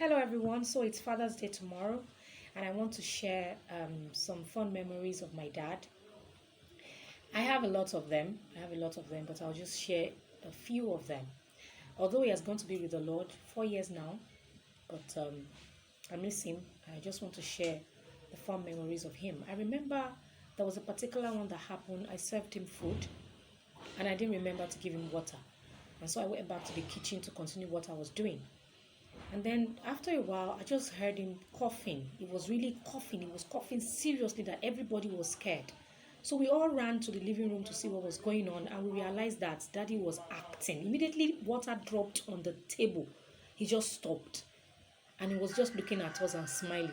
Hello everyone. So it's Father's Day tomorrow, and I want to share some fun memories of my dad. I have a lot of them. But I'll just share a few of them. Although he has gone to be with the Lord 4 years now, but I miss him. I just want to share the fun memories of him. I remember there was a particular one that happened. I served him food, and I didn't remember to give him water, and so I went back to the kitchen to continue what I was doing. And then after a while, I just heard him coughing. He was really coughing. He was coughing seriously that everybody was scared. So we all ran to the living room to see what was going on, and we realized that Daddy was acting. Immediately, water dropped on the table. He just stopped, and he was just looking at us and smiling.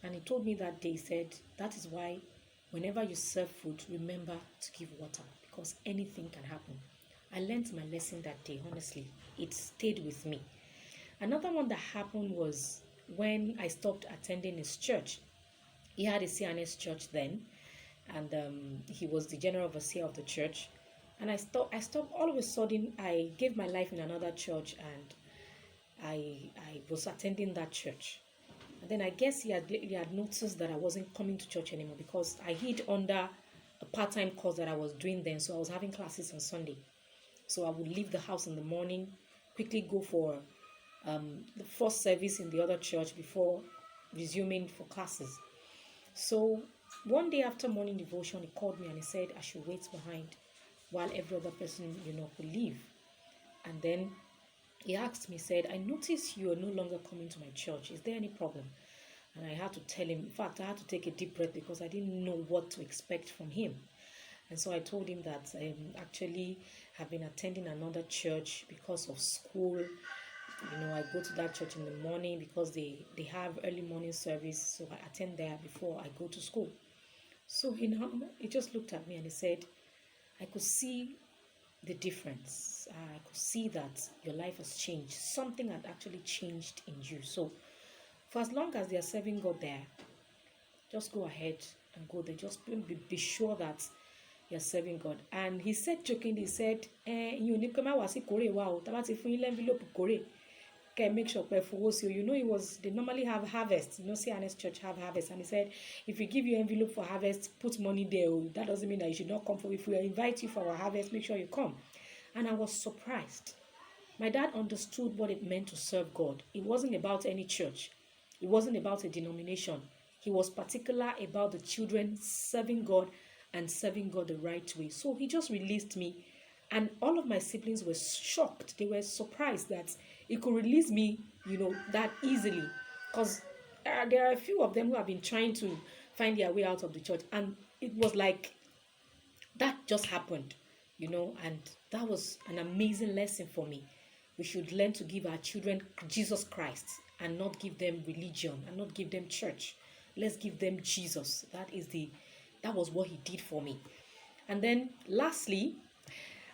And he told me that day, he said, that is why whenever you serve food, remember to give water, because anything can happen. I learned my lesson that day, honestly. It stayed with me. Another one that happened was when I stopped attending his church. He had a CNS church then, and he was the general overseer of the church. And I stopped all of a sudden. I gave my life in another church, and I was attending that church. And then I guess he had noticed that I wasn't coming to church anymore because I hid under a part-time course that I was doing then. So I was having classes on Sunday. So I would leave the house in the morning, quickly go for the first service in the other church before resuming for classes. So one day after morning devotion, he called me and he said I should wait behind while every other person, could leave. And then he asked me, said, I noticed you are no longer coming to my church. Is there any problem? And I had to tell him, in fact, I had to take a deep breath because I didn't know what to expect from him. And so I told him that I actually have been attending another church because of school. I go to that church in the morning because they have early morning service. So I attend there before I go to school. So he just looked at me and he said, I could see the difference. I could see that your life has changed. Something had actually changed in you. So for as long as they are serving God there, just go ahead and go there. Just be sure that you're serving God. And he said jokingly, he said, you need come out kore wow. Envelope kore. Okay, make sure they normally have harvest. CNS church have harvest. And he said, if we give you envelope for harvest, put money there. That doesn't mean that you should not come. If we invite you for our harvest, make sure you come. And I was surprised. My dad understood what it meant to serve God. It wasn't about any church. It wasn't about a denomination. He was particular about the children serving God and serving God the right way. So he just released me. And all of my siblings were shocked. They were surprised that he could release me, that easily. Because there are a few of them who have been trying to find their way out of the church. And it was like, that just happened, and that was an amazing lesson for me. We should learn to give our children Jesus Christ and not give them religion and not give them church. Let's give them Jesus. That was what he did for me. And then lastly,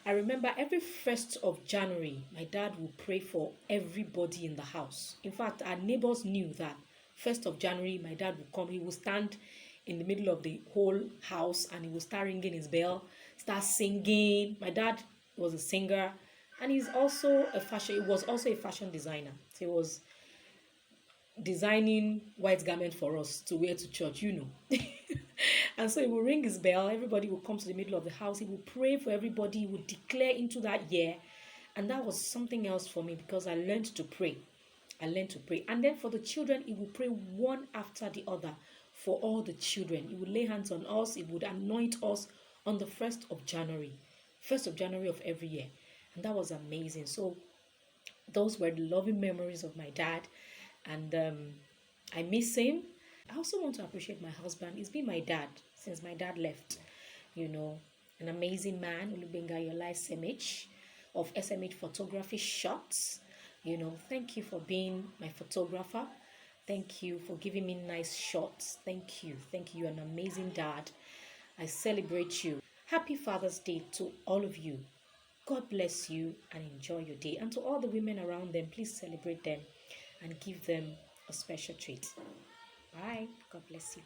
I remember every 1st of January, my dad would pray for everybody in the house. In fact, our neighbors knew that 1st of January, my dad would come. He would stand in the middle of the whole house and he would start ringing his bell, start singing. My dad was a singer and he was also a fashion designer. So he was designing white garment for us to wear to church, And so he would ring his bell. Everybody would come to the middle of the house. He would pray for everybody. He would declare into that year. And that was something else for me because I learned to pray. And then for the children, he would pray one after the other for all the children. He would lay hands on us. He would anoint us on the 1st of January. 1st of January of every year. And that was amazing. So those were the loving memories of my dad. And I miss him. I also want to appreciate my husband. He's been my dad since my dad left. An amazing man, Olubenga Yola SMH of SMH Photography Shots. Thank you for being my photographer. Thank you for giving me nice shots. Thank you. You're an amazing dad. I celebrate you. Happy Father's Day to all of you. God bless you and enjoy your day. And to all the women around them, please celebrate them and give them a special treat. Bye. God bless you.